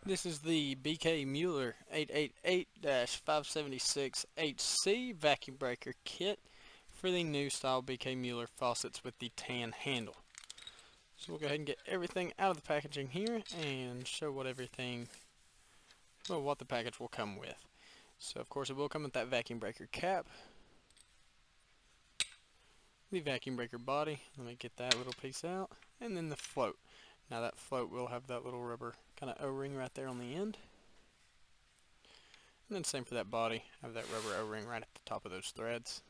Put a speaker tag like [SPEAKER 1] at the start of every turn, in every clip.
[SPEAKER 1] This is the BK Mueller 888-576HC vacuum breaker kit for the new style BK Mueller faucets with the tan handle. So we'll go ahead and get everything out of the packaging here and show what what the package will come with. So of course it will come with that vacuum breaker cap, the vacuum breaker body, let me get that little piece out, and then the float. Now that float will have that little rubber kind of O-ring right there on the end. And then same for that body, have that rubber O-ring right at the top of those threads.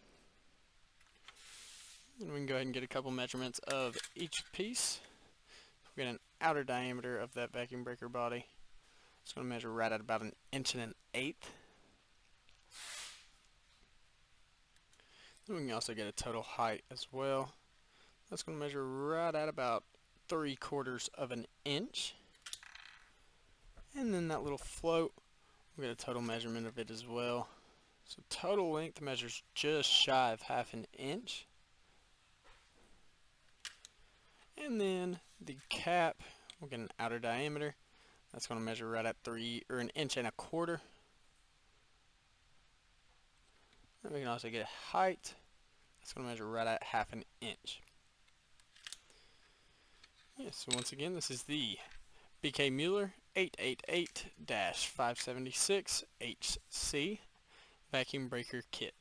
[SPEAKER 1] And we can go ahead and get a couple measurements of each piece. We get an outer diameter of that vacuum breaker body. It's going to measure right at about 1.125 inches. Then we can also get a total height as well. That's going to measure right at about 3/4 of an inch. And then that little float, we'll get a total measurement of it as well. So total length measures just shy of 1/2 inch. And then the cap, we'll get an outer diameter. That's going to measure right at 1.25 inches. Then we can also get a height. That's going to measure right at 1/2 inch. Yeah, so once again, this is the BK Mueller 888-576HC vacuum breaker kit.